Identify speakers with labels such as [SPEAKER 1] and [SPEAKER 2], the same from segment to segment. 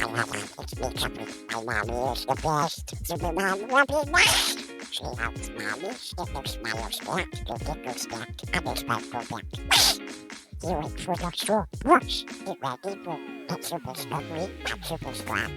[SPEAKER 1] It's me, Company. My mommy is the best. Supermom will be next. She helps mommy get their smiles back, their giggles back, and their sparkle back. You wait for the straw. Whoosh. Get ready for that super discovery and super strong.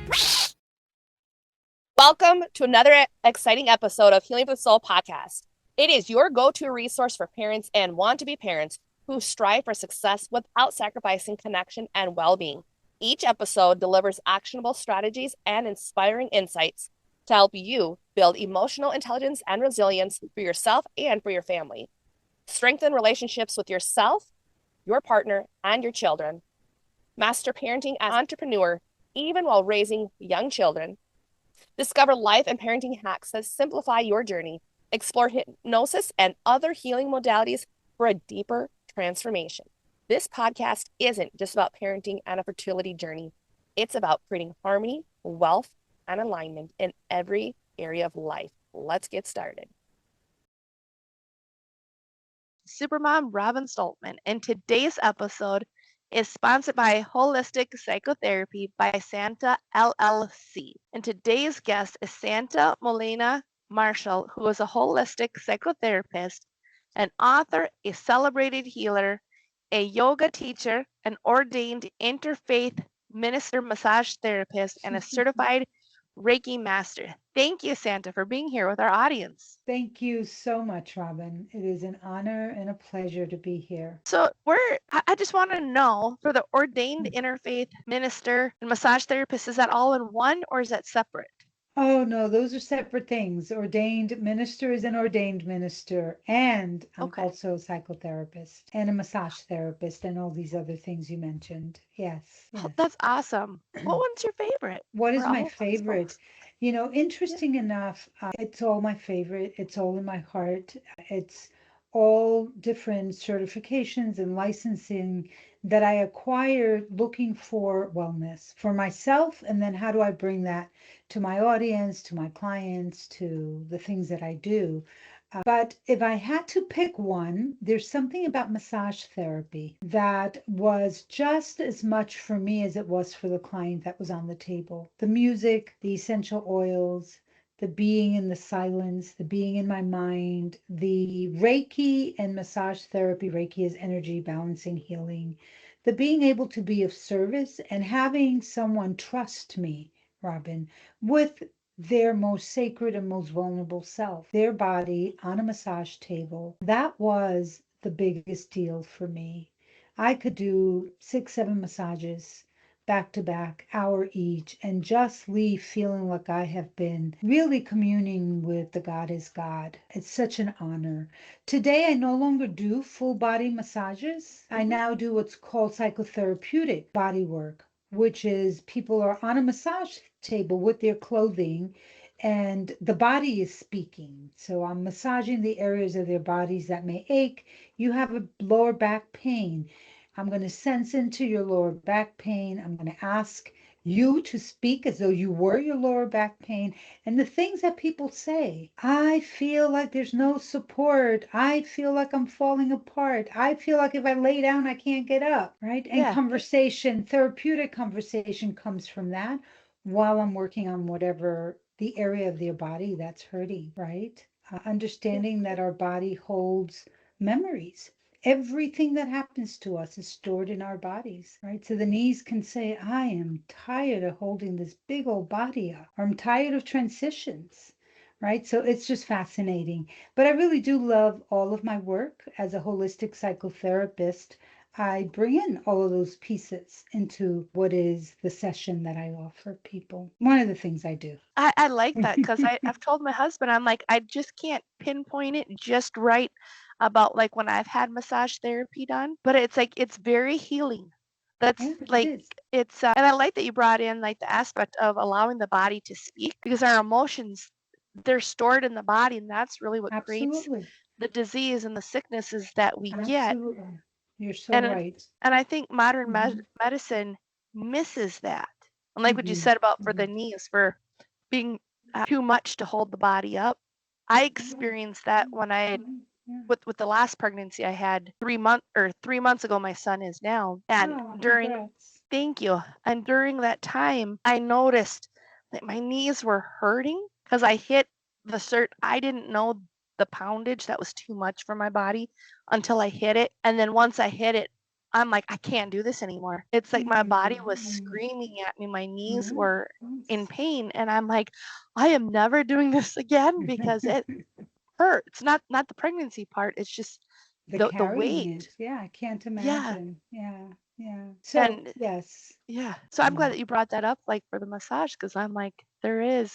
[SPEAKER 2] Welcome to another exciting episode of Healing for the Soul podcast. It is your go-to resource for parents and want-to-be parents who strive for success without sacrificing connection and well-being. Each episode delivers actionable strategies and inspiring insights to help you build emotional intelligence and resilience for yourself and for your family. Strengthen relationships with yourself, your partner, and your children. Master parenting as an entrepreneur, even while raising young children. Discover life and parenting hacks that simplify your journey. Explore hypnosis and other healing modalities for a deeper transformation. This podcast isn't just about parenting and a fertility journey. It's about creating harmony, wealth, and alignment in every area of life. Let's get started. Supermom Robin Stoltman, and today's episode is sponsored by Holistic Psychotherapy by Santa LLC. And today's guest is Santa Molina Marshall, who is a holistic psychotherapist, an author, a celebrated healer, a yoga teacher, an ordained interfaith minister, massage therapist, and a certified Reiki Master. Thank you, Santa, for being here with our audience.
[SPEAKER 3] Thank you so much, Robin. It is an honor and a pleasure to be here.
[SPEAKER 2] So I just want to know, for the ordained interfaith minister and massage therapist, is that all in one or is that separate?
[SPEAKER 3] Oh, no, those are separate things. Ordained minister is an ordained minister, and I'm also a psychotherapist and a massage therapist and all these other things you mentioned. Yes.
[SPEAKER 2] Oh, that's awesome. What one's your favorite?
[SPEAKER 3] What is my favorite? You know, interesting enough, it's all my favorite. It's all in my heart. It's all different certifications and licensing that I acquired looking for wellness for myself. And then how do I bring that to my audience, to my clients, to the things that I do? But if I had to pick one, there's something about massage therapy that was just as much for me as it was for the client that was on the table. The music, the essential oils, the being in the silence, the being in my mind, the Reiki and massage therapy. Reiki is energy balancing, healing. The being able to be of service and having someone trust me, Robin, with their most sacred and most vulnerable self, their body on a massage table. That was the biggest deal for me. I could do 6, 7 massages back to back, hour each, and just leave feeling like I have been really communing with the God is God. It's such an honor. Today, I no longer do full body massages. I now do what's called psychotherapeutic body work, which is people are on a massage table with their clothing and the body is speaking. So I'm massaging the areas of their bodies that may ache. You have a lower back pain. I'm going to sense into your lower back pain. I'm going to ask you to speak as though you were your lower back pain. And the things that people say, I feel like there's no support. I feel like I'm falling apart. I feel like if I lay down, I can't get up, right? And conversation, therapeutic conversation comes from that while I'm working on whatever the area of their body that's hurting, right? Understanding that our body holds memories. Everything that happens to us is stored in our bodies, right? So the knees can say, I am tired of holding this big old body up, or I'm tired of transitions, right? So it's just fascinating. But I really do love all of my work as a holistic psychotherapist. I bring in all of those pieces into what is the session that I offer people. One of the things I do.
[SPEAKER 2] I like that because I've told my husband, I'm like, I just can't pinpoint it just right about like when I've had massage therapy done, but it's like, it's very healing. That's it's and I like that you brought in like the aspect of allowing the body to speak, because our emotions, they're stored in the body, and that's really what creates the disease and the sicknesses that we get.
[SPEAKER 3] You're so right.
[SPEAKER 2] And I think modern medicine misses that. And like what you said about for the knees, for being too much to hold the body up. I experienced that when I had, with the last pregnancy I had 3 months ago, my son is now. And Thank you. And during that time, I noticed that my knees were hurting because I hit I didn't know the poundage that was too much for my body until I hit it. And then once I hit it, I'm like, I can't do this anymore. It's like my body was
[SPEAKER 3] Mm,
[SPEAKER 2] screaming at me. My knees
[SPEAKER 3] yeah,
[SPEAKER 2] were in
[SPEAKER 3] yes.
[SPEAKER 2] pain. And I'm like, I am never doing this again because it hurts. Not the pregnancy part. It's just
[SPEAKER 3] The
[SPEAKER 2] the
[SPEAKER 3] carrying
[SPEAKER 2] weight.
[SPEAKER 3] it. Yeah, I can't
[SPEAKER 2] Yeah.
[SPEAKER 3] imagine. Yeah, yeah. So,
[SPEAKER 2] And
[SPEAKER 3] yes.
[SPEAKER 2] yeah. So I'm glad
[SPEAKER 3] Mm.
[SPEAKER 2] that you brought that up, like for the massage, because I'm like, there is.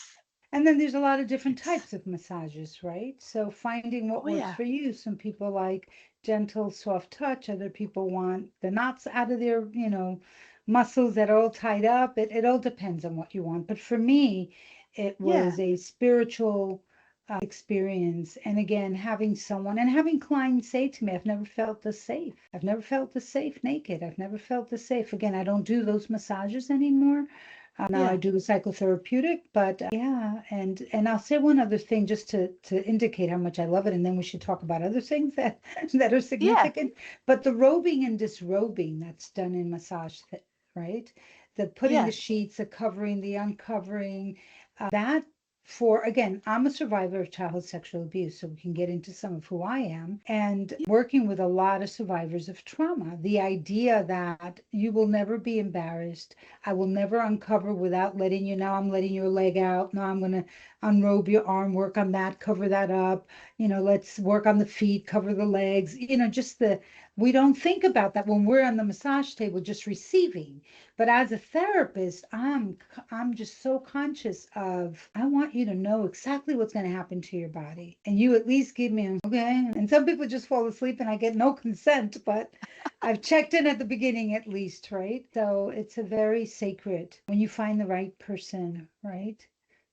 [SPEAKER 3] And then there's a lot of different
[SPEAKER 2] It's
[SPEAKER 3] types of massages, right? So finding what
[SPEAKER 2] oh
[SPEAKER 3] works
[SPEAKER 2] yeah,
[SPEAKER 3] for you. Some people like gentle, soft touch. Other people want the knots out of their, muscles that are all tied up. It all depends on what you want. But for me, it
[SPEAKER 2] yeah,
[SPEAKER 3] was a spiritual experience. And again, having someone and having clients say to me, I've never felt this safe. I've never felt this safe naked. I've never felt this safe. Again, I don't do those massages anymore. Now I
[SPEAKER 2] yeah,
[SPEAKER 3] do the psychotherapeutic, but yeah, and I'll say one other thing just to indicate how much I love it, and then we should talk about other things that that are
[SPEAKER 2] yeah,
[SPEAKER 3] significant. But the robing and disrobing that's done in massage, right? The putting the
[SPEAKER 2] yeah,
[SPEAKER 3] sheets, the covering, the uncovering, that for again, I'm a survivor of childhood sexual abuse, so we can get into some of who I am, and
[SPEAKER 2] yeah,
[SPEAKER 3] working with a lot of survivors of trauma. The idea that you will never be embarrassed, I will never uncover without letting you know I'm letting your leg out. Now I'm going to unrobe your arm, work on that, cover that up. Let's work on the feet, cover the legs. We don't think about that when we're on the massage table just receiving. But as a therapist, I'm just so conscious of I want you to know exactly what's going to happen to your body. And you at least give me okay. And some people just fall asleep and I get no consent, but I've checked in at the beginning at least, right? So it's a very sacred when you find the right person, right?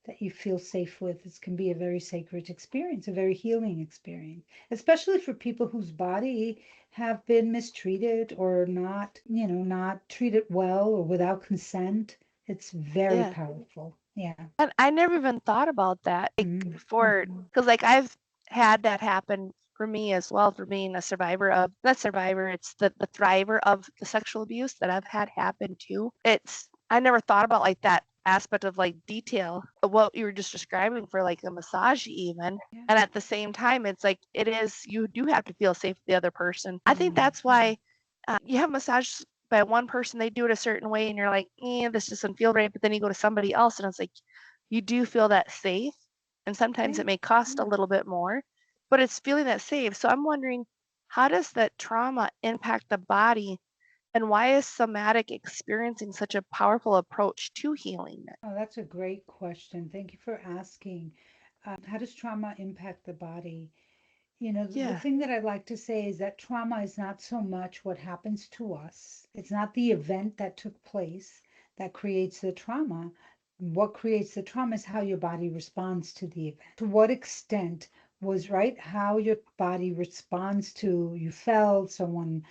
[SPEAKER 3] That you feel safe with. This can be a very sacred experience, a very healing experience, especially for people whose body have been mistreated or not treated well or without consent. It's very
[SPEAKER 2] yeah.
[SPEAKER 3] powerful. Yeah.
[SPEAKER 2] And I never even thought about that, like
[SPEAKER 3] Mm-hmm.
[SPEAKER 2] because like I've had that happen for me as well, for being a survivor of not survivor, it's the thriver of the sexual abuse that I've had happen too. I never thought about like that aspect of like detail of what you were just describing for like a massage even.
[SPEAKER 3] Yeah.
[SPEAKER 2] And at the same time, it's like it is you do have to feel safe with the other person. I think
[SPEAKER 3] Mm.
[SPEAKER 2] that's why you have massage by one person, they do it a certain way, and you're like, this doesn't feel right. But then you go to somebody else, and it's like you do feel that safe. And sometimes
[SPEAKER 3] Yeah.
[SPEAKER 2] it may cost a little bit more, but it's feeling that safe. So I'm wondering, how does that trauma impact the body, and why is somatic experiencing such a powerful approach to healing?
[SPEAKER 3] Oh, that's a great question. Thank you for asking. How does trauma impact the body? The
[SPEAKER 2] Yeah,
[SPEAKER 3] thing that I like to say is that trauma is not so much what happens to us. It's not the event that took place that creates the trauma. What creates the trauma is how your body responds to the event. To what extent was right, how your body responds to you felt someone,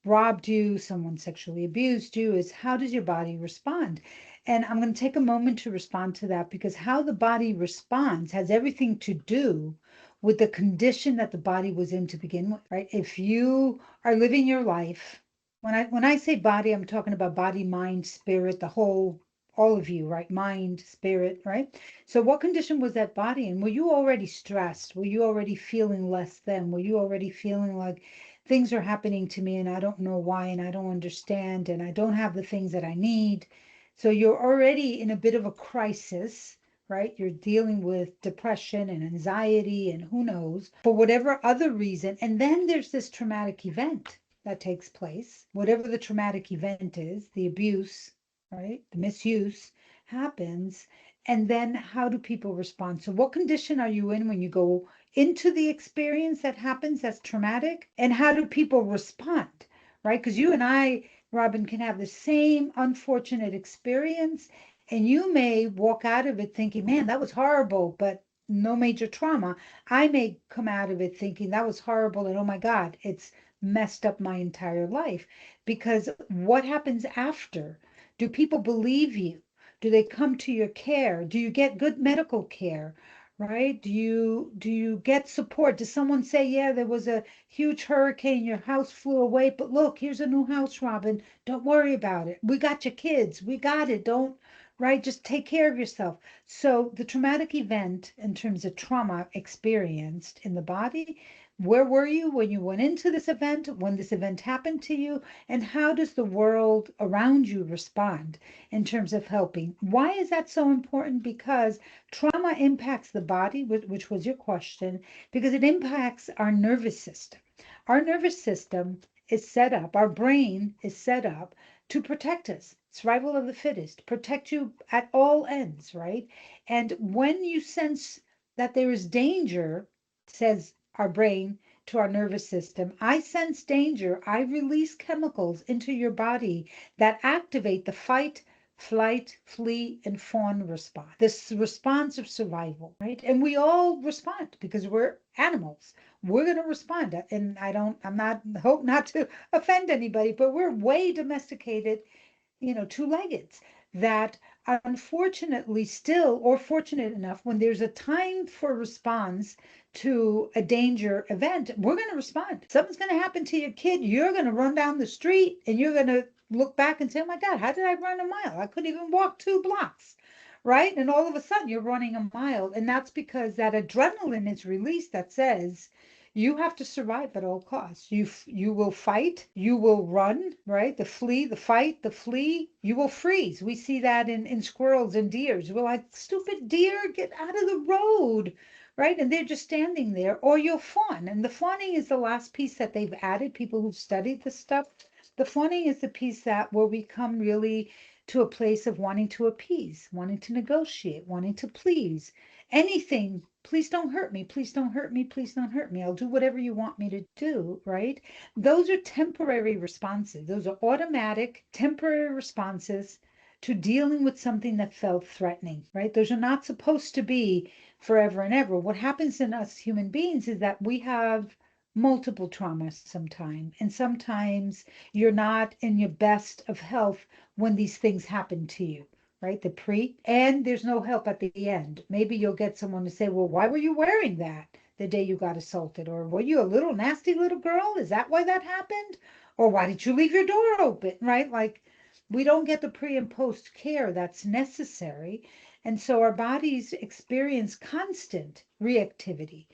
[SPEAKER 3] robbed you, someone sexually abused you, is how does your body respond? And I'm going to take a moment to respond to that because how the body responds has everything to do with the condition that the body was in to begin with, right? If you are living your life, when I say body, I'm talking about body, mind, spirit, the whole, all of you, right? Mind, spirit, right? So what condition was that body in? Were you already stressed? Were you already feeling less than? Were you already feeling like things are happening to me and I don't know why and I don't understand and I don't have the things that I need? So you're already in a bit of a crisis, right? You're dealing with depression and anxiety and who knows, for whatever other reason. And then there's this traumatic event that takes place, whatever the traumatic event is, the abuse, right? The misuse happens. And then how do people respond? So, what condition are you in when you go into the experience that happens that's traumatic? And how do people respond, right? Because you and I, Robin, can have the same unfortunate experience and you may walk out of it thinking, man, that was horrible, but no major trauma. I may come out of it thinking that was horrible and oh my God, it's messed up my entire life. Because what happens after? Do people believe you? Do they come to your care? Do you get good medical care? right? Do you get support? Does someone say, yeah, there was a huge hurricane, your house flew away, but look, here's a new house, Robin. Don't worry about it. We got your kids. We got it. Don't, right? Just take care of yourself. So the traumatic event in terms of trauma experienced in the body, where were you when you went into this event, when this event happened to you, and how does the world around you respond in terms of helping? Why is that so important? Because trauma impacts the body, which was your question, because it impacts our nervous system. Our nervous system is set up, our brain is set up to protect us. Survival of the fittest, protect you at all ends, right? And when you sense that there is danger, says our brain to our nervous system, I sense danger, I release chemicals into your body that activate the fight, flight, flee, and fawn response. This response of survival, right? And we all respond because we're animals. We're going to respond. And I'm not, hope not to offend anybody, but we're way domesticated, two-leggeds that unfortunately still, or fortunate enough, when there's a time for response to a danger event, we're going to respond. Something's going to happen to your kid. You're going to run down the street and you're going to look back and say, oh my God, how did I run a mile? I couldn't even walk 2 blocks. Right. And all of a sudden you're running a mile. And that's because that adrenaline is released that says, you have to survive at all costs. You will fight, you will run, right? The flee, the fight, the flee, you will freeze. We see that in squirrels and deers. We're like, stupid deer, get out of the road, right? And they're just standing there. Or you'll fawn. And the fawning is the last piece that they've added, people who've studied this stuff. The fawning is the piece that where we come really to a place of wanting to appease, wanting to negotiate, wanting to please. Anything, please don't hurt me, please don't hurt me, please don't hurt me. I'll do whatever you want me to do, right? Those are temporary responses. Those are automatic, temporary responses to dealing with something that felt threatening, right? Those are not supposed to be forever and ever. What happens in us human beings is that we have multiple traumas sometimes, and sometimes you're not in your best of health when these things happen to you, right? The pre, and there's no help at the end. Maybe you'll get someone to say, well, why were you wearing that the day you got assaulted? Or were you a little nasty little girl? Is that why that happened? Or why did you leave your door open, right? Like, we don't get the pre and post care that's necessary. And so our bodies experience constant reactivity,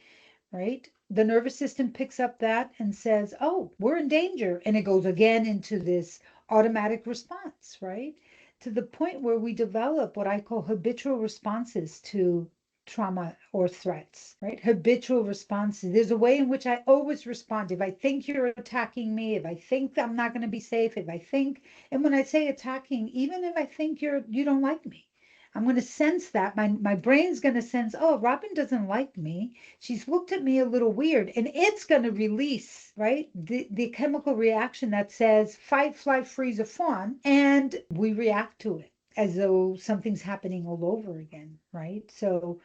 [SPEAKER 3] right? The nervous system picks up that and says, oh, we're in danger. And it goes again into this automatic response, right? To the point where we develop what I call habitual responses to trauma or threats, right? Habitual responses. There's a way in which I always respond. If I think you're attacking me, if I think I'm not going to be safe, if I think, and when I say attacking, even if I think you don't like me, I'm going to sense that my brain's going to sense, oh, Robin doesn't like me. She's looked at me a little weird, and it's going to release, right? The chemical reaction that says fight, flight, freeze, or fawn, and we react to it as though something's happening all over again, right? So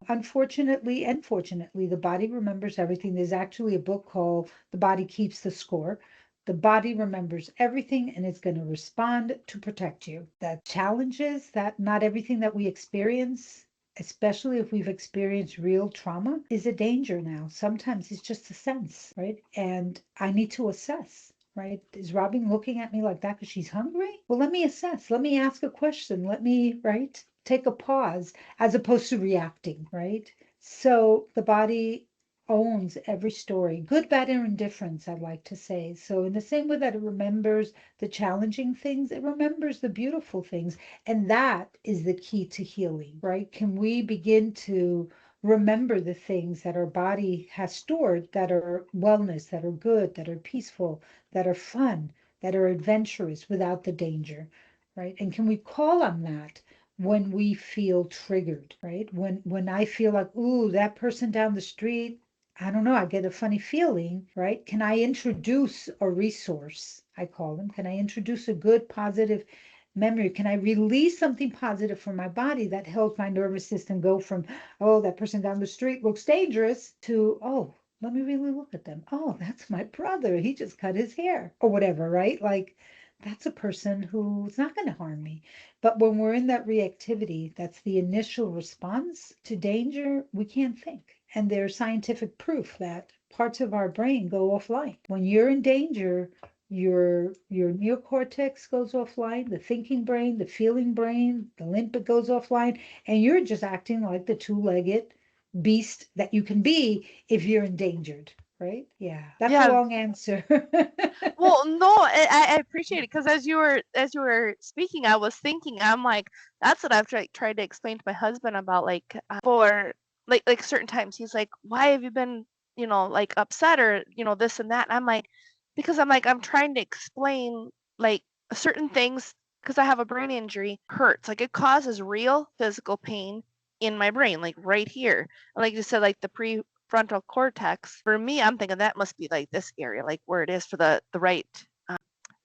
[SPEAKER 3] unfortunately and fortunately, the body remembers everything. There's actually a book called The Body Keeps the Score. The body remembers everything and it's going to respond to protect you. The challenge is that not everything that we experience, especially if we've experienced real trauma, is a danger now. Sometimes it's just a sense, right? And I need to assess, right? Is Robin looking at me like that because she's hungry? Well, let me assess. Let me ask a question. Let me, right? Take a pause as opposed to reacting, right? So the body owns every story, good, bad, or indifference, I'd like to say. So in the same way that it remembers the challenging things, it remembers the beautiful things. And that is the key to healing, right? Can we begin to remember the things that our body has stored that are wellness, that are good, that are peaceful, that are fun, that are adventurous without the danger, right? And can we call on that when we feel triggered, right? When I feel like, ooh, that person down the street, I don't know, I get a funny feeling, right? Can I introduce a resource? I call them. Can I introduce a good, positive memory? Can I release something positive from my body that helps my nervous system go from, oh, that person down the street looks dangerous to, oh, let me really look at them. Oh, that's my brother. He just cut his hair or whatever, right? Like that's a person who's not going to harm me. But when we're in that reactivity, that's the initial response to danger, we can't think. And there's scientific proof that parts of our brain go offline. When you're in danger, your neocortex goes offline, the thinking brain, the feeling brain, the limbic goes offline, and you're just acting like the two-legged beast that you can be if you're endangered, right? Yeah, that's a
[SPEAKER 2] Yeah.
[SPEAKER 3] long answer.
[SPEAKER 2] Well, no, I appreciate it because as you were speaking, I was thinking, I'm like, that's what I've tried to explain to my husband about, like, for like certain times he's like, why have you been, like, upset, or this and that, and I'm like, because I'm trying to explain, like, certain things, because I have a brain injury, hurts, like, it causes real physical pain in my brain, like right here, and like you said, like the prefrontal cortex. For me, I'm thinking that must be like this area, like where it is for the right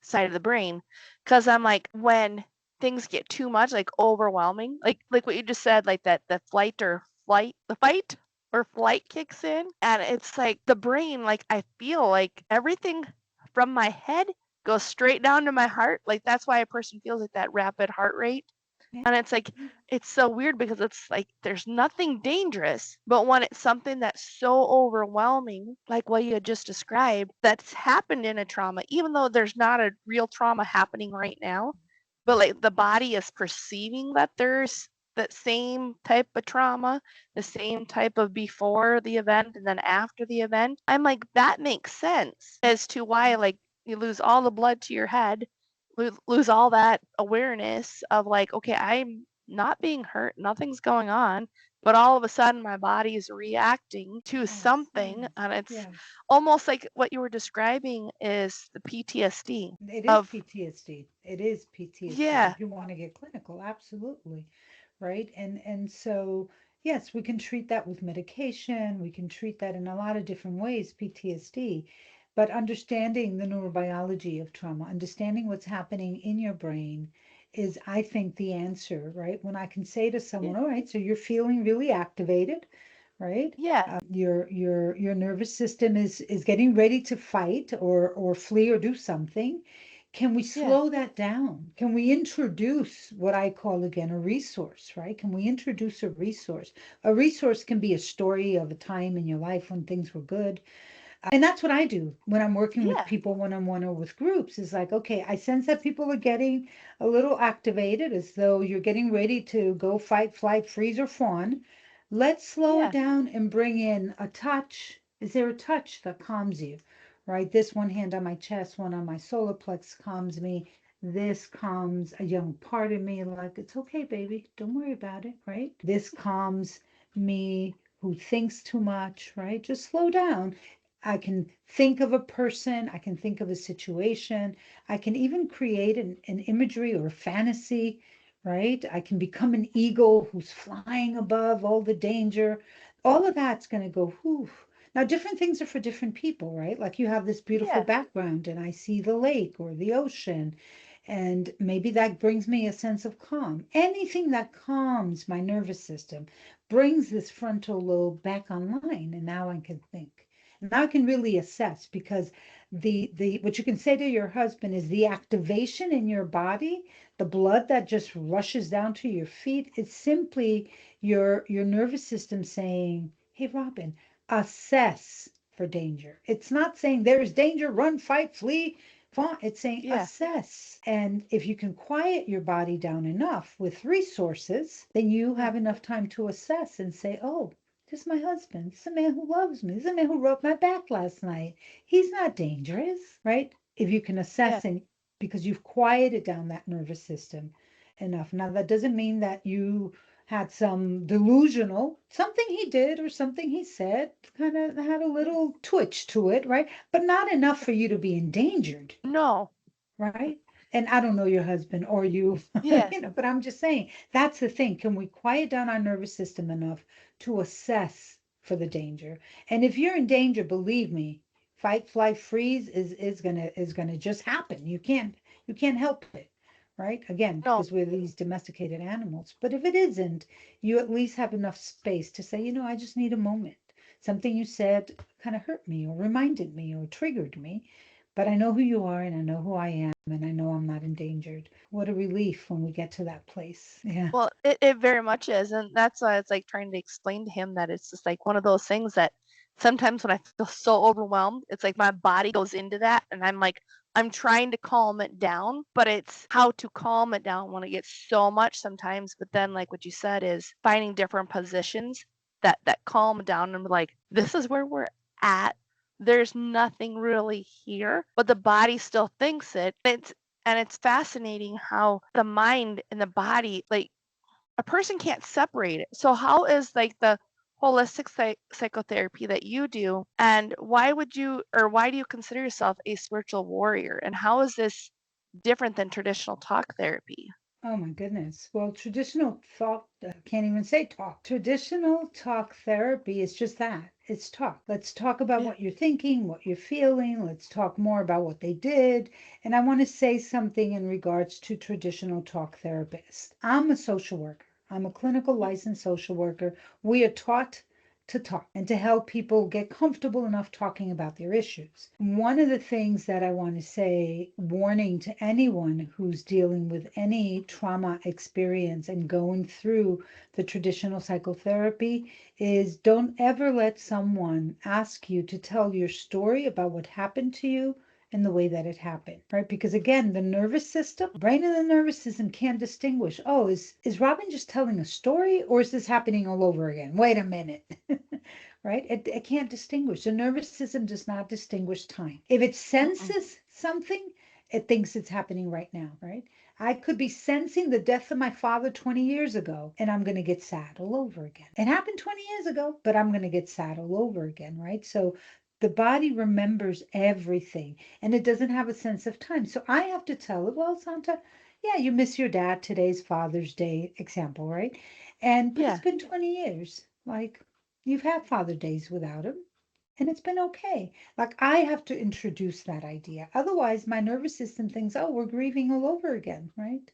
[SPEAKER 2] side of the brain, because I'm like, when things get too much, like overwhelming, like what you just said, like that the fight or flight kicks in, and it's like the brain, like I feel like everything from my head goes straight down to my heart. Like that's why a person feels like that rapid heart rate. And it's like, it's so weird because it's like there's nothing dangerous, but when it's something that's so overwhelming, like what you had just described, that's happened in a trauma, even though there's not a real trauma happening right now, but like the body is perceiving that there's that same type of trauma, the same type of before the event and then after the event. I'm like, that makes sense as to why, like, you lose all the blood to your head, lose all that awareness of, like, okay, I'm not being hurt, nothing's going on, but all of a sudden my body is reacting to
[SPEAKER 3] Yes,
[SPEAKER 2] something, and it's
[SPEAKER 3] yes.
[SPEAKER 2] almost like what you were describing is the PTSD
[SPEAKER 3] It is
[SPEAKER 2] of,
[SPEAKER 3] PTSD. It is PTSD
[SPEAKER 2] yeah,
[SPEAKER 3] if you want to get clinical, absolutely. Right? And so yes, we can treat that with medication. We can treat that in a lot of different ways, PTSD. But understanding the neurobiology of trauma, understanding what's happening in your brain is, I think, the answer, right? When I can say to
[SPEAKER 2] yeah,
[SPEAKER 3] someone, all right, so you're feeling really activated, right?
[SPEAKER 2] yeah,
[SPEAKER 3] Your nervous system is getting ready to fight or flee or do something. Can we
[SPEAKER 2] yeah,
[SPEAKER 3] slow that down? Can we introduce what I call again a resource, right? Can we introduce a resource? A resource can be a story of a time in your life when things were good. And that's what I do when I'm working with
[SPEAKER 2] yeah,
[SPEAKER 3] people one-on-one or with groups. Is like, okay, I sense that people are getting a little activated as though you're getting ready to go fight, flight, freeze, or fawn. Let's slow it
[SPEAKER 2] yeah,
[SPEAKER 3] down and bring in a touch. Is there a touch that calms you? Right? This one hand on my chest, one on my solar plex calms me. This calms a young part of me, like, it's okay, baby. Don't worry about it, right? This calms me who thinks too much, right? Just slow down. I can think of a person, I can think of a situation, I can even create an imagery or a fantasy, right? I can become an eagle who's flying above all the danger. All of that's going to go, whew. Now, different things are for different people, right? Like you have this beautiful
[SPEAKER 2] yeah,
[SPEAKER 3] background, and I see the lake or the ocean, and maybe that brings me a sense of calm. Anything that calms my nervous system brings this frontal lobe back online, and now I can think. Now I can really assess because the what you can say to your husband is the activation in your body, the blood that just rushes down to your feet, it's simply your nervous system saying, "Hey, Robin, assess for danger." It's not saying there is danger, run, fight, flee. It's saying
[SPEAKER 2] yeah,
[SPEAKER 3] assess. And if you can quiet your body down enough with resources, then you
[SPEAKER 2] yeah,
[SPEAKER 3] have enough time to assess and say, oh, this is my husband. This is a man who loves me. This is a man who rubbed my back last night. He's not dangerous, right? If you can
[SPEAKER 2] yeah,
[SPEAKER 3] assess and because you've quieted down that nervous system enough. Now, that doesn't mean that you had some delusional, something he did or something he said kind of had a
[SPEAKER 2] yeah,
[SPEAKER 3] little twitch to it, right? But not enough for you to be endangered,
[SPEAKER 2] no,
[SPEAKER 3] right? And I don't know your husband or you,
[SPEAKER 2] yeah,
[SPEAKER 3] but I'm just saying that's the thing. Can we quiet down our nervous system enough to assess for the danger? And if you're in danger, believe me, fight, flight, freeze is gonna just happen. You can't help it, right? Again,
[SPEAKER 2] no,
[SPEAKER 3] because we're these domesticated animals. But if it isn't, you at least have enough space to say, I just need a moment. Something you said kind of hurt me or reminded me or triggered me, but I know who you are and I know who I am and I know I'm not endangered. What a relief when we get to that place. Yeah.
[SPEAKER 4] Well, it very much is. And that's why it's like trying to explain to him that it's just like one of those things that sometimes when I feel so overwhelmed, it's like my body goes into that. And I'm like, I'm trying to calm it down, but it's how to calm it down when it gets so much sometimes. But then, like what you said, is finding different positions that calm down and be like, this is where we're at. There's nothing really here, but the body still thinks it. And it's fascinating how the mind and the body, like a person can't separate it. So how is like the holistic psychotherapy that you do, and why do you consider yourself a spiritual warrior, and how is this different than traditional talk therapy?
[SPEAKER 3] Oh my goodness. Well, traditional talk, can't even say talk. Traditional talk therapy is just that. It's talk. Let's talk about
[SPEAKER 4] Yeah.
[SPEAKER 3] what you're thinking, what you're feeling. Let's talk more about what they did. And I want to say something in regards to traditional talk therapists. I'm a social worker. I'm a clinical licensed social worker. We are taught to talk and to help people get comfortable enough talking about their issues. One of the things that I want to say, warning to anyone who's dealing with any trauma experience and going through the traditional psychotherapy, is don't ever let someone ask you to tell your story about what happened to you and the way that it happened, right? Because again, the nervous system, brain and the nervous system can't distinguish. Oh, is Robin just telling a story or is this happening all over again? Wait a minute. Right? It can't distinguish. The nervous system does not distinguish time. If it
[SPEAKER 4] Mm-mm.
[SPEAKER 3] senses something, it thinks it's happening right now, right? I could be sensing the death of my father 20 years ago, and I'm going to get sad all over again. It happened 20 years ago, but I'm going to get sad all over again, right? So the body remembers everything and it doesn't have a sense of time. So I have to tell it, well, Santa, yeah, you miss your dad. Today's Father's Day example, right? But it's
[SPEAKER 4] Yeah.
[SPEAKER 3] been 20 years. Like, you've had Father Days without him, and it's been okay. Like, I have to introduce that idea. Otherwise, my nervous system thinks, oh, we're grieving all over again, right?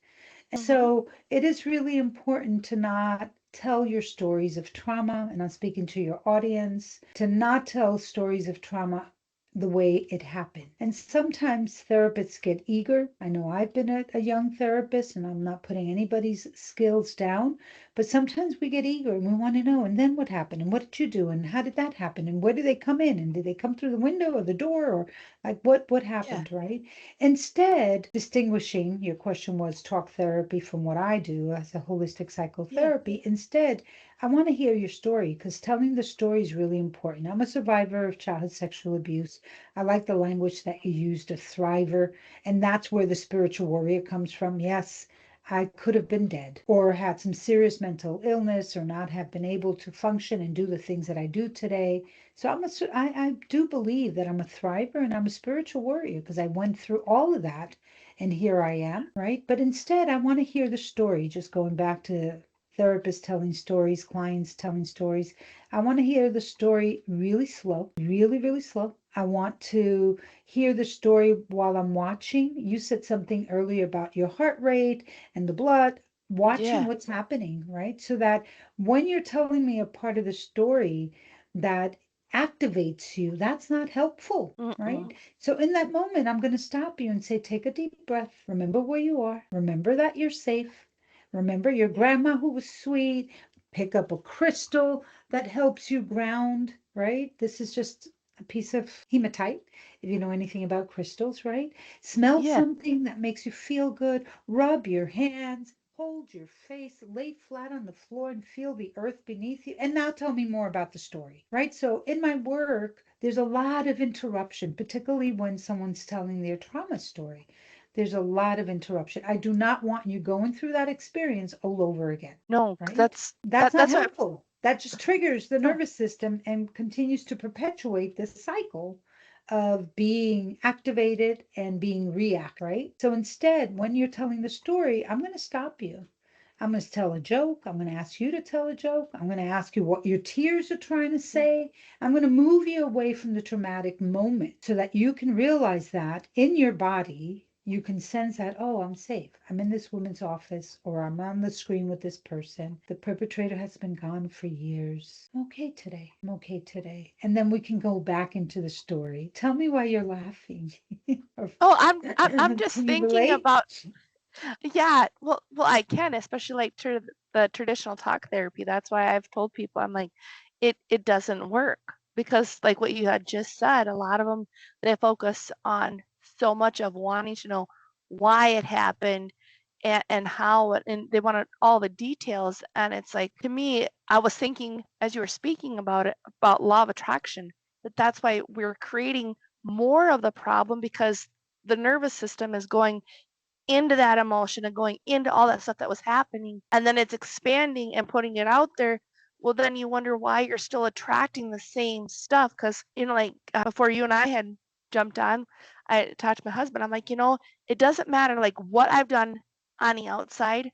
[SPEAKER 3] And
[SPEAKER 4] Mm-hmm.
[SPEAKER 3] so it is really important to not tell your stories of trauma, and I'm speaking to your audience, to not tell stories of trauma the way it happened. And sometimes therapists get eager. I know I've been a young therapist, and I'm not putting anybody's skills down, but sometimes we get eager and we want to know, and then what happened? And what did you do? And how did that happen? And where did they come in? And did they come through the window or the door? Or like what
[SPEAKER 4] Yeah.
[SPEAKER 3] happened, right? Instead, distinguishing, your question was talk therapy from what I do as a holistic
[SPEAKER 4] Yeah.
[SPEAKER 3] psychotherapy. Instead, I want to hear your story because telling the story is really important. I'm a survivor of childhood sexual abuse. I like the language that you used, a thriver, and that's where the spiritual warrior comes from. Yes, I could have been dead or had some serious mental illness or not have been able to function and do the things that I do today. So I do believe that I'm a thriver and I'm a spiritual warrior because I went through all of that and here I am, right? But instead, I want to hear the story, just going back to therapists telling stories, clients telling stories. I want to hear the story really slow, really, really slow. I want to hear the story while I'm watching. You said something earlier about your heart rate and the blood, watching
[SPEAKER 4] Yeah.
[SPEAKER 3] what's happening, right? So that when you're telling me a part of the story that activates you, that's not helpful,
[SPEAKER 4] Mm-mm.
[SPEAKER 3] right? So in that moment, I'm going to stop you and say, take a deep breath. Remember where you are. Remember that you're safe. Remember your grandma who was sweet. Pick up a crystal that helps you ground, right? This is just a piece of hematite, if you know anything about crystals, right? Smell
[SPEAKER 4] Yeah.
[SPEAKER 3] something that makes you feel good. Rub your hands. Hold your face, lay flat on the floor and feel the earth beneath you. And now tell me more about the story, right? So in my work, there's a lot of interruption, particularly when someone's telling their trauma story. There's a lot of interruption. I do not want you going through that experience all over again,
[SPEAKER 4] No, 'cause
[SPEAKER 3] right? That's not
[SPEAKER 4] that's what.
[SPEAKER 3] helpful. That just triggers the
[SPEAKER 4] No.
[SPEAKER 3] nervous system and continues to perpetuate this cycle of being activated and being react, right? So instead, when you're telling the story, I'm going to stop you. I'm going to tell a joke. I'm going to ask you to tell a joke. I'm going to ask you what your tears are trying to
[SPEAKER 4] Yeah.
[SPEAKER 3] say. I'm going to move you away from the traumatic moment so that you can realize that in your body, you can sense that, oh, I'm safe. I'm in this woman's office, or I'm on the screen with this person. The perpetrator has been gone for years. I'm okay today. I'm okay today. And then we can go back into the story. Tell me why you're laughing.
[SPEAKER 4] Oh, I'm just
[SPEAKER 3] Can you
[SPEAKER 4] thinking
[SPEAKER 3] relate?
[SPEAKER 4] about, yeah, well, I can, especially like the traditional talk therapy. That's why I've told people, I'm like, it doesn't work because like what you had just said, a lot of them, they focus on so much of wanting to know why it happened and how it, and they wanted all the details. And it's like, to me, I was thinking as you were speaking about it, about law of attraction, that's why we're creating more of the problem, because the nervous system is going into that emotion and going into all that stuff that was happening, and then it's expanding and putting it out there. Well, then you wonder why you're still attracting the same stuff, because like before you and I had jumped on, I talked to my husband, I'm like, it doesn't matter like what I've done on the outside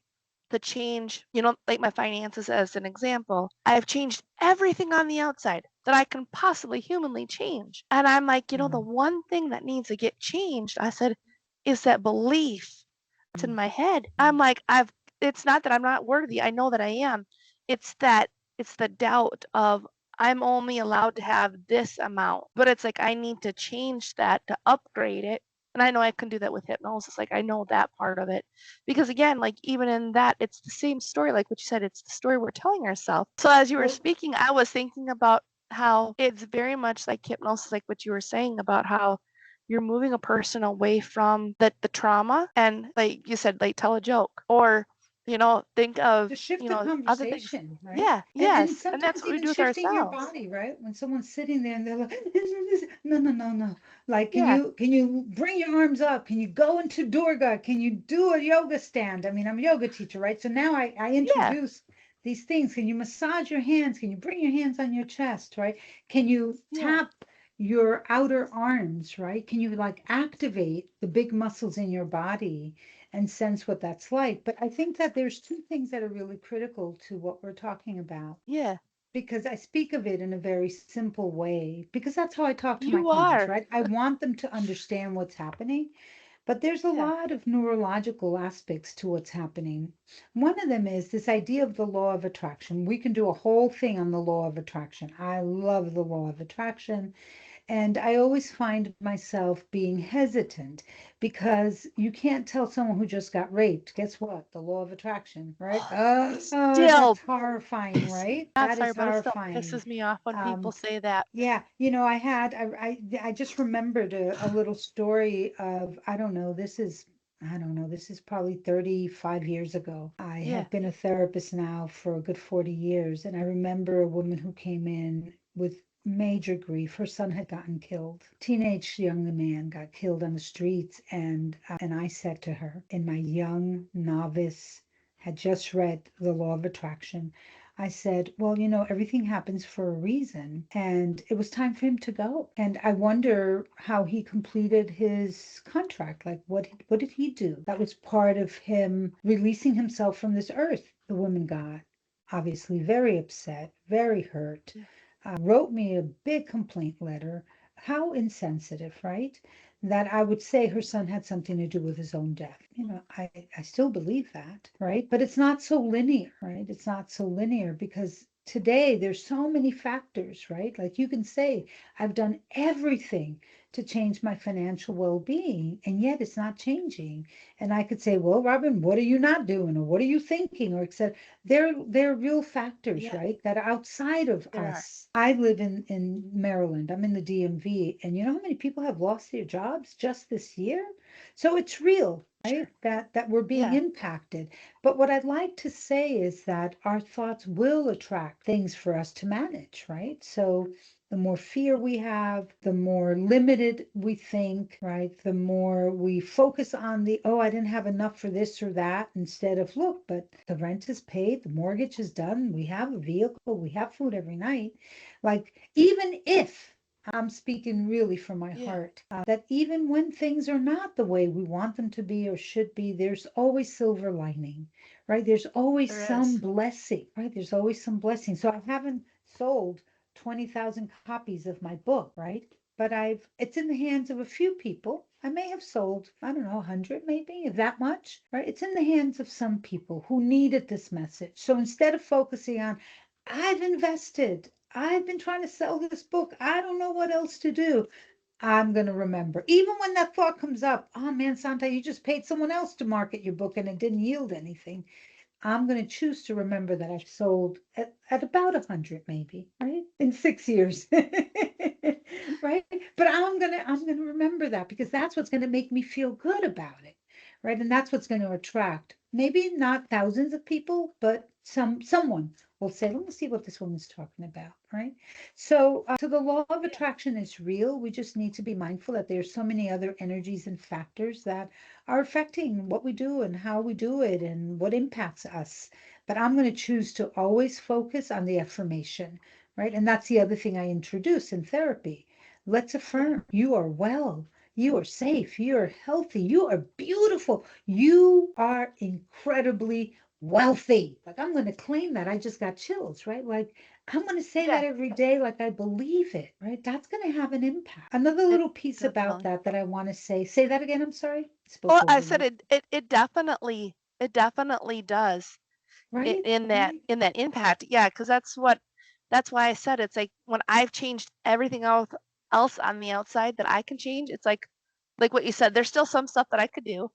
[SPEAKER 4] to change, like my finances as an example. I've changed everything on the outside that I can possibly humanly change, and I'm like, the one thing that needs to get changed, I said, is that belief in my head. I'm like, it's not that I'm not worthy. I know that I am. It's that it's the doubt of I'm only allowed to have this amount. But it's like I need to change that to upgrade it. And I know I can do that with hypnosis. Like I know that part of it. Because again, like even in that, it's the same story, like what you said, it's the story we're telling ourselves. So as you were speaking, I was thinking about how it's very much like hypnosis, like what you were saying about how you're moving a person away from the trauma, and like you said, like tell a joke, or think of
[SPEAKER 3] To shift the
[SPEAKER 4] other things.
[SPEAKER 3] conversation, right?
[SPEAKER 4] Yeah,
[SPEAKER 3] And
[SPEAKER 4] yes, and that's
[SPEAKER 3] sometimes
[SPEAKER 4] what we
[SPEAKER 3] even
[SPEAKER 4] do with
[SPEAKER 3] shifting your
[SPEAKER 4] ourselves.
[SPEAKER 3] body, right? When someone's sitting there and they're like, no, no, no, no. Like,
[SPEAKER 4] Yeah,
[SPEAKER 3] can you bring your arms up? Can you go into Durga? Can you do a yoga stand? I mean, I'm a yoga teacher, right? So now I
[SPEAKER 4] yeah,
[SPEAKER 3] introduce these things. Can you massage your hands? Can you bring your hands on your chest, right? Can you
[SPEAKER 4] yeah,
[SPEAKER 3] tap your outer arms, right? Can you like activate the big muscles in your body and sense what that's like? But I think that there's two things that are really critical to what we're talking about,
[SPEAKER 4] yeah.
[SPEAKER 3] because I speak of it in a very simple way, because that's how I talk to my
[SPEAKER 4] You
[SPEAKER 3] clients,
[SPEAKER 4] are.
[SPEAKER 3] right? I want them to understand what's happening, but there's a
[SPEAKER 4] Yeah.
[SPEAKER 3] lot of neurological aspects to what's happening. One of them is this idea of the law of attraction. We can do a whole thing on the law of attraction. I love the law of attraction. And I always find myself being hesitant because you can't tell someone who just got raped. Guess what? The law of attraction, right?
[SPEAKER 4] Still
[SPEAKER 3] That's horrifying,
[SPEAKER 4] piss.
[SPEAKER 3] right?
[SPEAKER 4] I'm
[SPEAKER 3] That
[SPEAKER 4] sorry,
[SPEAKER 3] is
[SPEAKER 4] but it still
[SPEAKER 3] horrifying.
[SPEAKER 4] pisses me off when people
[SPEAKER 3] Um,
[SPEAKER 4] say that.
[SPEAKER 3] yeah, I just remembered a little story of, I don't know, this is probably 35 years ago. I
[SPEAKER 4] Yeah,
[SPEAKER 3] have been a therapist now for a good 40 years, and I remember a woman who came in with major grief. Her son had gotten killed. Teenage young man got killed on the streets, and I said to her, in my young novice, had just read The Law of Attraction, I said, well, everything happens for a reason. And it was time for him to go. And I wonder how he completed his contract. Like, what did he do? That was part of him releasing himself from this earth. The woman got obviously very upset, very hurt,
[SPEAKER 4] yeah,
[SPEAKER 3] wrote me a big complaint letter. How insensitive, right? That I would say her son had something to do with his own death. I still believe that, right? But it's not so linear, right? It's not so linear because today there's so many factors, right? Like you can say, I've done everything to change my financial well-being, and yet it's not changing. And I could say, well, Robin, what are you not doing? Or what are you thinking? Or etc. They're real factors,
[SPEAKER 4] yeah.
[SPEAKER 3] right? That are outside of
[SPEAKER 4] There are.
[SPEAKER 3] us. I live in Maryland. I'm in the DMV, and you know how many people have lost their jobs just this year? So it's real, right?
[SPEAKER 4] Sure.
[SPEAKER 3] That we're being
[SPEAKER 4] Yeah.
[SPEAKER 3] impacted. But what I'd like to say is that our thoughts will attract things for us to manage, right? So the more fear we have, the more limited we think, right? The more we focus on oh, I didn't have enough for this or that, instead of, look, but the rent is paid, the mortgage is done, we have a vehicle, we have food every night. Like, even if I'm speaking really from my
[SPEAKER 4] Yeah.
[SPEAKER 3] heart, that even when things are not the way we want them to be or should be, there's always silver lining, right? There's always
[SPEAKER 4] There
[SPEAKER 3] some
[SPEAKER 4] is.
[SPEAKER 3] blessing, right? There's always some blessing. So I haven't sold 20,000 copies of my book, right? but it's in the hands of a few people. I may have sold, I don't know, 100 maybe, if that much, right? It's in the hands of some people who needed this message. So instead of focusing on, I've invested, I've been trying to sell this book, I don't know what else to do, I'm going to remember. Even when that thought comes up, oh man, Santa, you just paid someone else to market your book and it didn't yield anything. I'm going to choose to remember that I've sold at about 100 maybe, right? In 6 years. Right? But I'm gonna remember that because that's what's going to make me feel good about it. Right? And that's what's going to attract maybe not thousands of people, but someone will say, let me see what this woman's talking about, right? So the law of attraction is real. We just need to be mindful that there's so many other energies and factors that are affecting what we do and how we do it and what impacts us. But I'm going to choose to always focus on the affirmation, right? And that's the other thing I introduce in therapy. Let's affirm you are well, you are safe, you are healthy, you are beautiful, you are incredibly wealthy. Like I'm going to claim that. I just got chills, right? Like I'm going to say
[SPEAKER 4] Yeah,
[SPEAKER 3] that every day, like I believe it, right? That's going to have an impact. Another
[SPEAKER 4] it
[SPEAKER 3] little piece about
[SPEAKER 4] definitely.
[SPEAKER 3] that I want to say that again. I'm sorry.
[SPEAKER 4] Oh,
[SPEAKER 3] Spoke
[SPEAKER 4] I
[SPEAKER 3] over
[SPEAKER 4] said
[SPEAKER 3] you,
[SPEAKER 4] it definitely does
[SPEAKER 3] right?
[SPEAKER 4] in that
[SPEAKER 3] Right.
[SPEAKER 4] impact. Yeah, because that's why I said it's like when I've changed everything else on the outside that I can change, it's like what you said, there's still some stuff that I could do,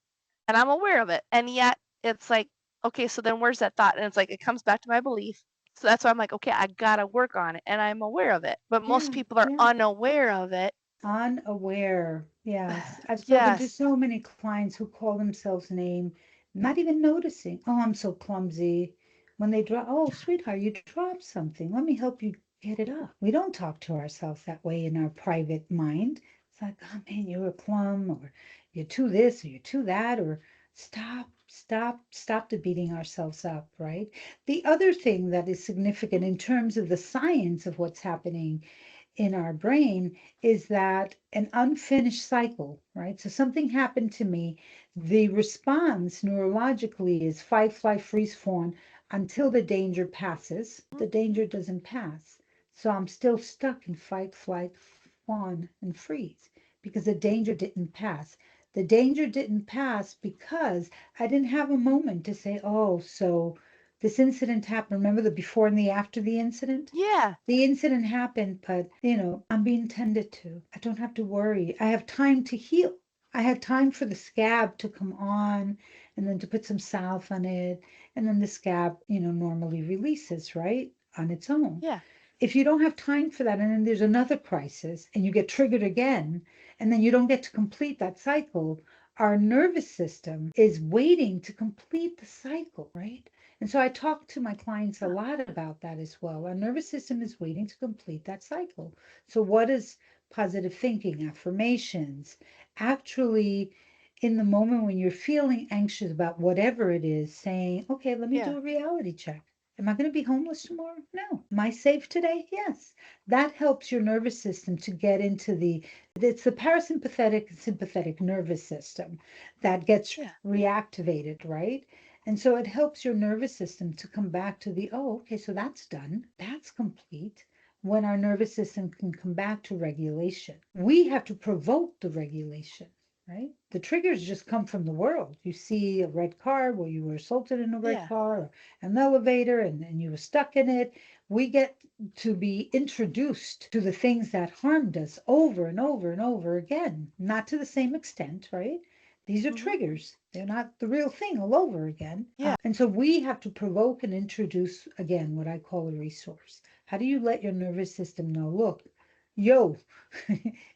[SPEAKER 4] and I'm aware of it, and yet it's like, okay, so then where's that thought? And it's like it comes back to my belief. So that's why I'm like, okay, I gotta work on it, and I'm aware of it. But most
[SPEAKER 3] Yeah.
[SPEAKER 4] people are
[SPEAKER 3] Yeah.
[SPEAKER 4] unaware of it.
[SPEAKER 3] Unaware. Yes. I've spoken to
[SPEAKER 4] Yes.
[SPEAKER 3] so many clients who call themselves name, not even noticing. Oh, I'm so clumsy. When they drop, oh, sweetheart, you dropped something. Let me help you get it up. We don't talk to ourselves that way in our private mind. It's like, oh man, you're a plum, or you're too this, or you're too that, or stop the beating ourselves up, right? The other thing that is significant in terms of the science of what's happening in our brain is that an unfinished cycle, right? So something happened to me. The response neurologically is fight, flight, freeze, fawn until the danger passes. The danger doesn't pass. So I'm still stuck in fight, flight, fawn, and freeze because the danger didn't pass. The danger didn't pass because I didn't have a moment to say, oh, so this incident happened. Remember the before and the after the incident?
[SPEAKER 4] Yeah.
[SPEAKER 3] The incident happened, but I'm being tended to. I don't have to worry. I have time to heal. I had time for the scab to come on and then to put some salve on it. And then the scab, normally releases, right? On its own.
[SPEAKER 4] Yeah.
[SPEAKER 3] If you don't have time for that, and then there's another crisis and you get triggered again, and then you don't get to complete that cycle, our nervous system is waiting to complete the cycle, right? And so I talk to my clients a
[SPEAKER 4] Huh.
[SPEAKER 3] lot about that as well. Our nervous system is waiting to complete that cycle. So, what is positive thinking, affirmations? Actually, in the moment when you're feeling anxious about whatever it is, saying, okay, let me
[SPEAKER 4] Yeah.
[SPEAKER 3] do a reality check. Am I going to be homeless tomorrow? No. Am I safe today? Yes. That helps your nervous system to get into it's the parasympathetic and sympathetic nervous system that gets
[SPEAKER 4] Yeah.
[SPEAKER 3] reactivated, right? And so it helps your nervous system to come back to oh, okay, so that's done. That's complete. When our nervous system can come back to regulation, we have to provoke the regulation, right? The triggers just come from the world. You see a red car, well, you were assaulted in a red
[SPEAKER 4] Yeah.
[SPEAKER 3] car, or an elevator, and you were stuck in it. We get to be introduced to the things that harmed us over and over and over again, not to the same extent, right? These are
[SPEAKER 4] Mhm.
[SPEAKER 3] triggers. They're not the real thing all over again.
[SPEAKER 4] Yeah.
[SPEAKER 3] And so we have to provoke and introduce, again, what I call a resource. How do you let your nervous system know, look, yo,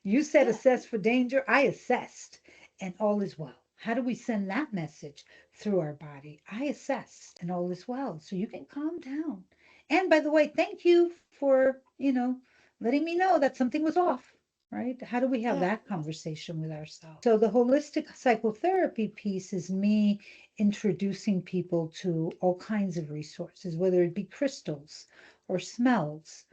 [SPEAKER 3] you said
[SPEAKER 4] Yeah.
[SPEAKER 3] assess for danger, I assessed, and all is well. How do we send that message through our body? I assess, and all is well. So you can calm down. And by the way, thank you for, letting me know that something was off, right? How do we have
[SPEAKER 4] Yeah.
[SPEAKER 3] that conversation with ourselves? So the holistic psychotherapy piece is me introducing people to all kinds of resources, whether it be crystals or smells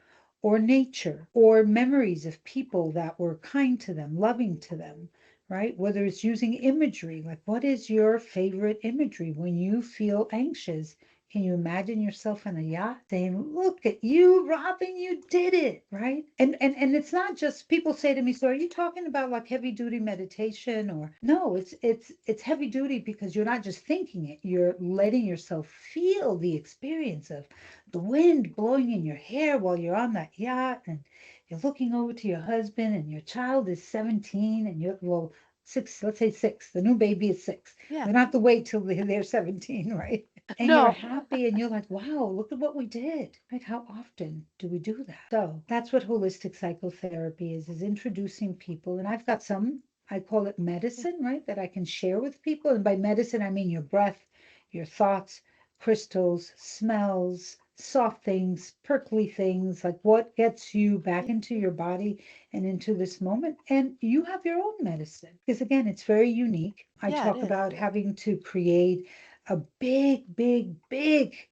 [SPEAKER 3] or nature or memories of people that were kind to them, loving to them, right? Whether it's using imagery, like what is your favorite imagery when you feel anxious? Can you imagine yourself on a yacht saying, look at you, Robin, you did it, right? And it's not just people say to me, so are you talking about like heavy duty meditation or no, it's heavy duty because you're not just thinking it, you're letting yourself feel the experience of the wind blowing in your hair while you're on that yacht and you're looking over to your husband and your child is 17 and you're, well, 6, let's say 6, the new baby is 6.
[SPEAKER 4] Yeah.
[SPEAKER 3] We don't have to wait till they're 17, right? And you're
[SPEAKER 4] No.
[SPEAKER 3] happy and you're like, wow, look at what we did. Right? How often do we do that? So that's what holistic psychotherapy is introducing people. And I've got some, I call it medicine, right? That I can share with people. And by medicine, I mean your breath, your thoughts, crystals, smells, soft things, prickly things, like what gets you back into your body and into this moment. And you have your own medicine because again, it's very unique. I
[SPEAKER 4] Yeah, it
[SPEAKER 3] talk
[SPEAKER 4] is.
[SPEAKER 3] about having to create a big,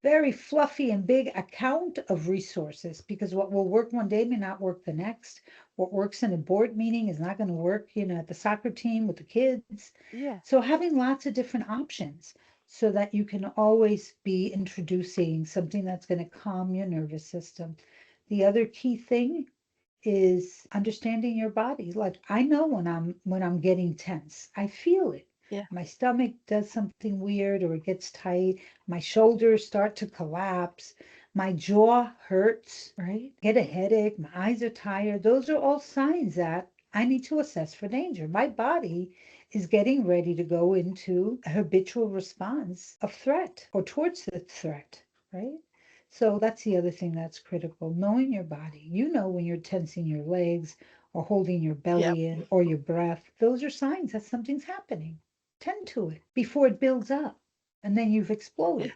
[SPEAKER 3] very fluffy and big account of resources because what will work one day may not work the next. What works in a board meeting is not going to work, at the soccer team with the kids.
[SPEAKER 4] Yeah.
[SPEAKER 3] So having lots of different options so that you can always be introducing something that's going to calm your nervous system. The other key thing is understanding your body. Like I know when I'm getting tense. I feel it.
[SPEAKER 4] Yeah.
[SPEAKER 3] My stomach does something weird or it gets tight. My shoulders start to collapse. My jaw hurts, right? Get a headache. My eyes are tired. Those are all signs that I need to assess for danger. My body is getting ready to go into a habitual response of threat or towards the threat, right? So that's the other thing that's critical, knowing your body. You know when you're tensing your legs or holding your
[SPEAKER 4] Yep.
[SPEAKER 3] belly in or your breath. Those are signs that something's happening. Tend to it before it builds up. And then you've
[SPEAKER 4] Yeah.
[SPEAKER 3] exploded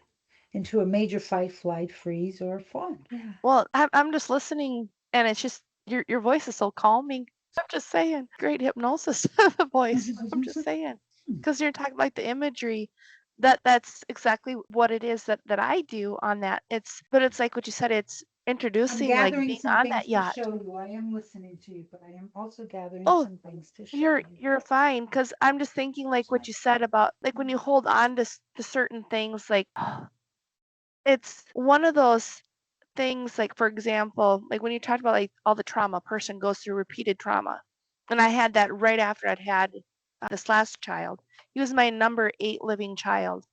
[SPEAKER 3] into a major fight, flight, freeze, or fawn. Yeah.
[SPEAKER 4] Well, I'm just listening, and it's just your voice is so calming. I'm just saying, great hypnosis voice. I'm just saying, because you're talking like the imagery, that's exactly what it is that I do on that. But it's like what you said. It's
[SPEAKER 3] I'm
[SPEAKER 4] introducing like
[SPEAKER 3] gathering
[SPEAKER 4] being
[SPEAKER 3] some
[SPEAKER 4] on
[SPEAKER 3] things
[SPEAKER 4] that
[SPEAKER 3] to
[SPEAKER 4] yacht.
[SPEAKER 3] show you. I am listening to you, but I am also gathering
[SPEAKER 4] Oh,
[SPEAKER 3] some things to show
[SPEAKER 4] you're
[SPEAKER 3] you.
[SPEAKER 4] you're fine, because I'm just thinking like what you said about like when you hold on to certain things, like it's one of those things, like for example, like when you talked about like all the trauma a person goes through, repeated trauma, and I had that right after I'd had this last child. He was my number 8 living child,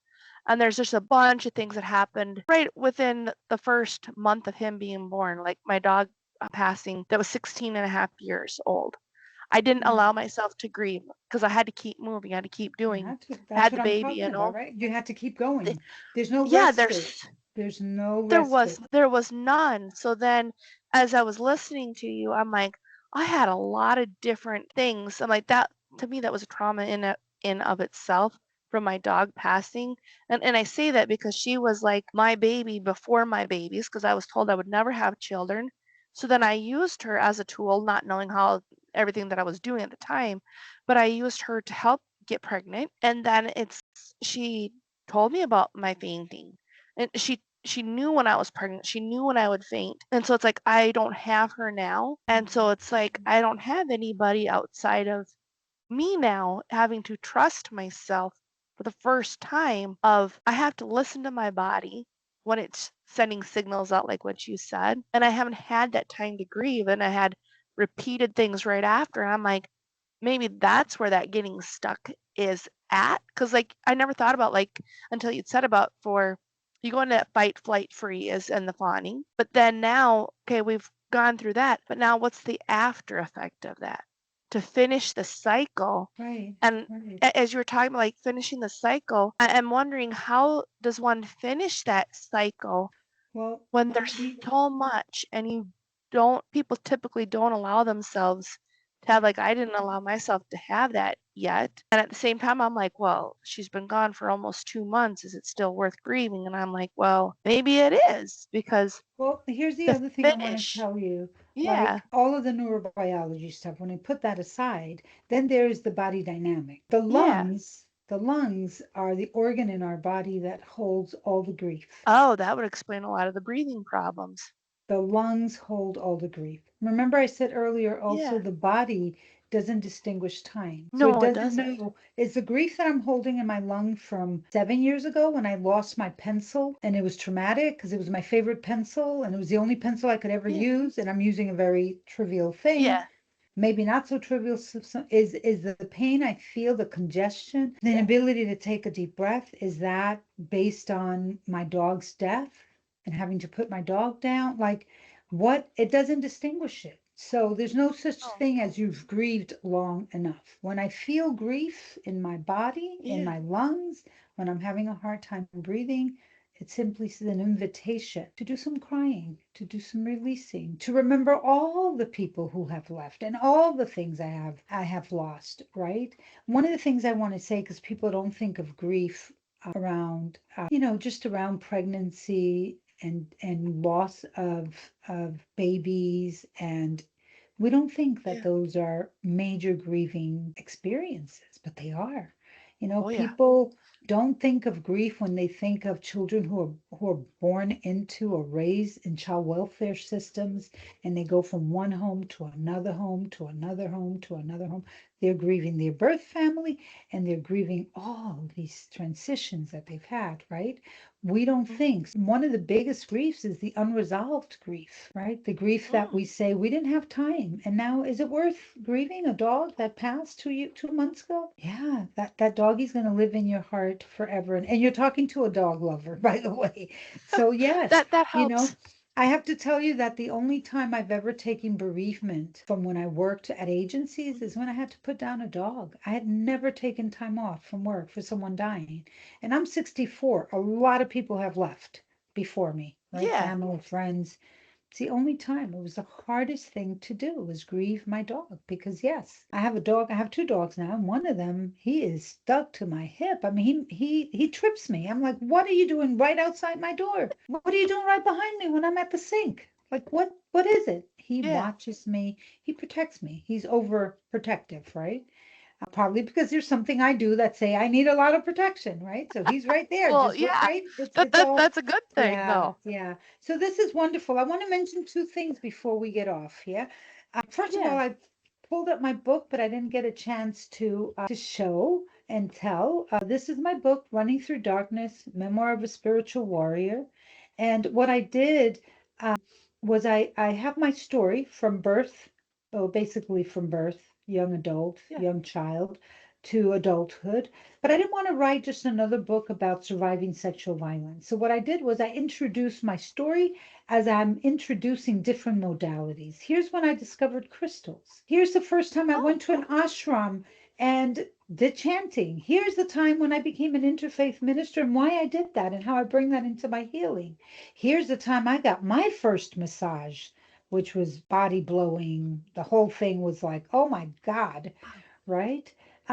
[SPEAKER 4] and there's just a bunch of things that happened right within the first month of him being born, like my dog passing that was 16 and a half years old. I didn't allow myself to grieve because I had to keep moving. I had to keep
[SPEAKER 3] You
[SPEAKER 4] doing.
[SPEAKER 3] had to.
[SPEAKER 4] I
[SPEAKER 3] That's
[SPEAKER 4] had
[SPEAKER 3] what
[SPEAKER 4] the
[SPEAKER 3] I'm
[SPEAKER 4] baby,
[SPEAKER 3] talking
[SPEAKER 4] you
[SPEAKER 3] about,
[SPEAKER 4] know.
[SPEAKER 3] right? You had to keep going.
[SPEAKER 4] Th-
[SPEAKER 3] There's no
[SPEAKER 4] Yeah,
[SPEAKER 3] respite. There's no
[SPEAKER 4] there was
[SPEAKER 3] respite.
[SPEAKER 4] there was none. So then, as I was listening to you, I'm like, I had a lot of different things. I'm like that to me that was a trauma in of itself from my dog passing. And I say that because she was like my baby before my babies, because I was told I would never have children. So then I used her as a tool, not knowing how everything that I was doing at the time, but I used her to help get pregnant. And then she told me about my fainting. And she knew when I was pregnant. She knew when I would faint. And so it's like I don't have her now. And so it's like I don't have anybody outside of me now having to trust myself for the first time of I have to listen to my body when it's sending signals out like what you said. And I haven't had that time to grieve, and I had repeated things right after. And I'm like, maybe that's where that getting stuck is at. Cause like I never thought about like until you'd said about for you go into that fight, flight, freeze and the fawning. But then now, okay, we've gone through that. But now what's the after effect of that? To finish the cycle.
[SPEAKER 3] Right,
[SPEAKER 4] And
[SPEAKER 3] right.
[SPEAKER 4] as you were talking about like finishing the cycle, I'm wondering how does one finish that cycle
[SPEAKER 3] Well,
[SPEAKER 4] when there's so much and people typically don't allow themselves to have, like I didn't allow myself to have that yet. And at the same time, I'm like, well, she's been gone for almost 2 months. Is it still worth grieving? And I'm like, well, maybe it is, because
[SPEAKER 3] well, here's the
[SPEAKER 4] the
[SPEAKER 3] other thing I want to
[SPEAKER 4] finish,
[SPEAKER 3] tell you.
[SPEAKER 4] yeah,
[SPEAKER 3] Like all of the neurobiology stuff, when I put that aside, then there's the body dynamic.
[SPEAKER 4] yeah.
[SPEAKER 3] The lungs are the organ in our body that holds all the grief.
[SPEAKER 4] Oh, that would explain a lot of the breathing problems.
[SPEAKER 3] The lungs hold all the grief. Remember, I said earlier also
[SPEAKER 4] Yeah.
[SPEAKER 3] the body doesn't distinguish time. So it
[SPEAKER 4] No, it
[SPEAKER 3] doesn't
[SPEAKER 4] doesn't.
[SPEAKER 3] know, is the grief that I'm holding in my lung from 7 years ago when I lost my pencil and it was traumatic because it was my favorite pencil and it was the only pencil I could ever
[SPEAKER 4] Yeah.
[SPEAKER 3] use, and I'm using a very trivial thing.
[SPEAKER 4] Yeah.
[SPEAKER 3] Maybe not so trivial, is the pain I feel, the congestion, the inability to take a deep breath, is that based on my dog's death and having to put my dog down? Like, what? It doesn't distinguish it. So there's no such
[SPEAKER 4] Oh,
[SPEAKER 3] thing as you've grieved long enough. When I feel grief in my body, in
[SPEAKER 4] yeah.
[SPEAKER 3] my lungs, when I'm having a hard time breathing, it simply is an invitation to do some crying, to do some releasing, to remember all the people who have left and all the things I have lost, right? One of the things I want to say, because people don't think of grief around, just around pregnancy and loss of babies, and we don't think that
[SPEAKER 4] Yeah.
[SPEAKER 3] those are major grieving experiences, but they are.
[SPEAKER 4] Oh yeah.
[SPEAKER 3] People don't think of grief when they think of children who are born into or raised in child welfare systems, and they go from one home to another home to another home to another home. They're grieving their birth family, and they're grieving all these transitions that they've had, right? We don't
[SPEAKER 4] Mm.
[SPEAKER 3] think. One of the biggest griefs is the unresolved grief, right? The grief that
[SPEAKER 4] Mm.
[SPEAKER 3] we say we didn't have time. And now, is it worth grieving a dog that passed 2 months ago? Yeah, that doggy's going to live in your heart forever. And you're talking to a dog lover, by the way. So yes,
[SPEAKER 4] That
[SPEAKER 3] you know,
[SPEAKER 4] helps.
[SPEAKER 3] I have to tell you that the only time I've ever taken bereavement from when I worked at agencies is when I had to put down a dog. I had never taken time off from work for someone dying. And I'm 64. A lot of people have left before me, right?
[SPEAKER 4] Yeah.
[SPEAKER 3] Family, friends. It's the only time. It was the hardest thing to do was grieve my dog because yes, I have a dog. I have two dogs now, and one of them, he is stuck to my hip. I mean, he trips me. I'm like, what are you doing right outside my door? What are you doing right behind me when I'm at the sink? Like, what is it? He
[SPEAKER 4] Yeah.
[SPEAKER 3] watches me. He protects me. He's overprotective, right? Probably because there's something I do that say I need a lot of protection, right? So he's right there,
[SPEAKER 4] Well,
[SPEAKER 3] just
[SPEAKER 4] yeah.
[SPEAKER 3] right. It's all,
[SPEAKER 4] That's a good thing
[SPEAKER 3] yeah,
[SPEAKER 4] though.
[SPEAKER 3] yeah. So this is wonderful. I want to mention two things before we get off. Yeah. First of all,
[SPEAKER 4] Yeah.
[SPEAKER 3] I pulled up my book, but I didn't get a chance to show and tell. This is my book, Running Through Darkness: Memoir of a Spiritual Warrior. And what I did was I have my story from birth, well, basically from birth, young adult,
[SPEAKER 4] Yeah.
[SPEAKER 3] young child, to adulthood. But I didn't want to write just another book about surviving sexual violence. So what I did was I introduced my story as I'm introducing different modalities. Here's when I discovered crystals. Here's the first time I
[SPEAKER 4] Oh.
[SPEAKER 3] went to an ashram and did chanting. Here's the time when I became an interfaith minister and why I did that and how I bring that into my healing. Here's the time I got my first massage, which was body blowing. The whole thing was like, oh my God, right?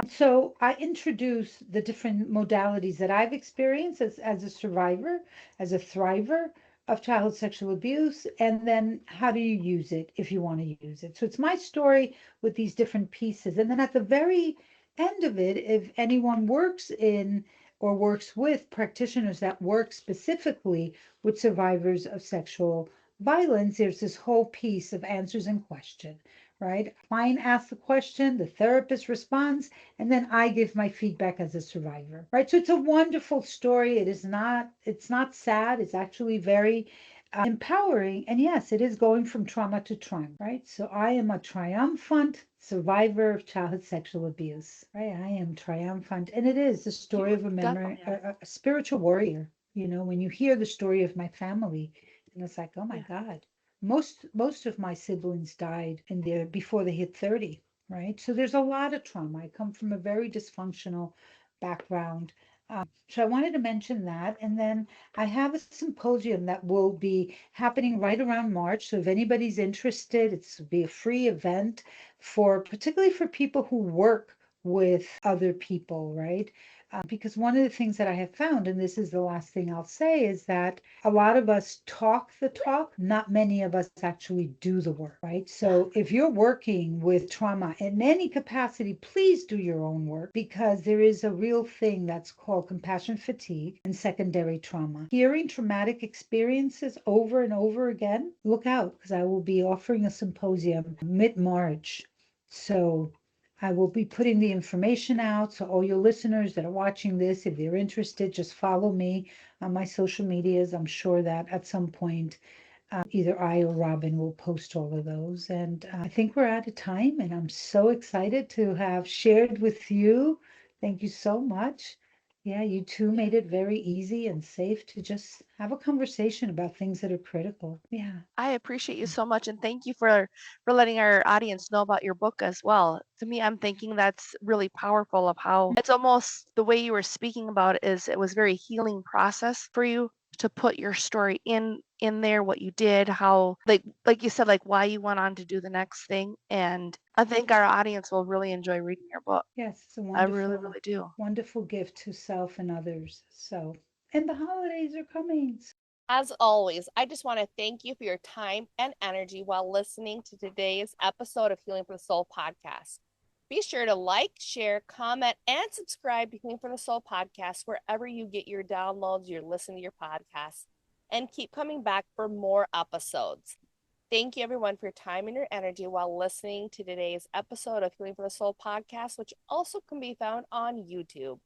[SPEAKER 3] So I introduce the different modalities that I've experienced as a survivor, as a thriver of childhood sexual abuse, and then how do you use it if you want to use it. So it's my story with these different pieces. And then at the very end of it, if anyone works in or works with practitioners that work specifically with survivors of sexual violence, there's this whole piece of answers and question, right? Client asks the question, the therapist responds, and then I give my feedback as a survivor, right? So it's a wonderful story. It's not sad. It's actually very empowering. And yes, it is going from trauma to triumph, right? So I am a triumphant survivor of childhood sexual abuse, right? I am triumphant. And it is the story
[SPEAKER 4] You
[SPEAKER 3] of a memory,
[SPEAKER 4] definitely are.
[SPEAKER 3] a spiritual warrior. When you hear the story of my family, and it's like, oh my
[SPEAKER 4] Yeah.
[SPEAKER 3] God, most of my siblings died in there before they hit 30, right? So there's a lot of trauma. I come from a very dysfunctional background. So I wanted to mention that. And then I have a symposium that will be happening right around March. So if anybody's interested, it's be a free event particularly for people who work with other people, right? Because one of the things that I have found, and this is the last thing I'll say, is that a lot of us talk the talk, not many of us actually do the work, right? So if you're working with trauma in any capacity, please do your own work, because there is a real thing that's called compassion fatigue and secondary trauma. Hearing traumatic experiences over and over again, look out, because I will be offering a symposium mid-March. So I will be putting the information out. So all your listeners that are watching this, if they're interested, just follow me on my social medias. I'm sure that at some point, either I or Robin will post all of those. And I think we're out of time, and I'm so excited to have shared with you. Thank you so much. Yeah, you two made it very easy and safe to just have a conversation about things that are critical. Yeah.
[SPEAKER 4] I appreciate you so much, and thank you for letting our audience know about your book as well. To me, I'm thinking that's really powerful of how it's almost the way you were speaking about it is it was very healing process for you to put your story in there, what you did, how like you said, like why you went on to do the next thing. And I think our audience will really enjoy reading your book.
[SPEAKER 3] Yes, it's a
[SPEAKER 4] I really,
[SPEAKER 3] wonderful,
[SPEAKER 4] really do.
[SPEAKER 3] wonderful gift to self and others. So, and the holidays are coming.
[SPEAKER 2] As always, I just want to thank you for your time and energy while listening to today's episode of Healing for the Soul podcast. Be sure to like, share, comment, and subscribe to Healing for the Soul podcast wherever you get your downloads, you're listening to your podcasts, and keep coming back for more episodes. Thank you, everyone, for your time and your energy while listening to today's episode of Healing for the Soul podcast, which also can be found on YouTube.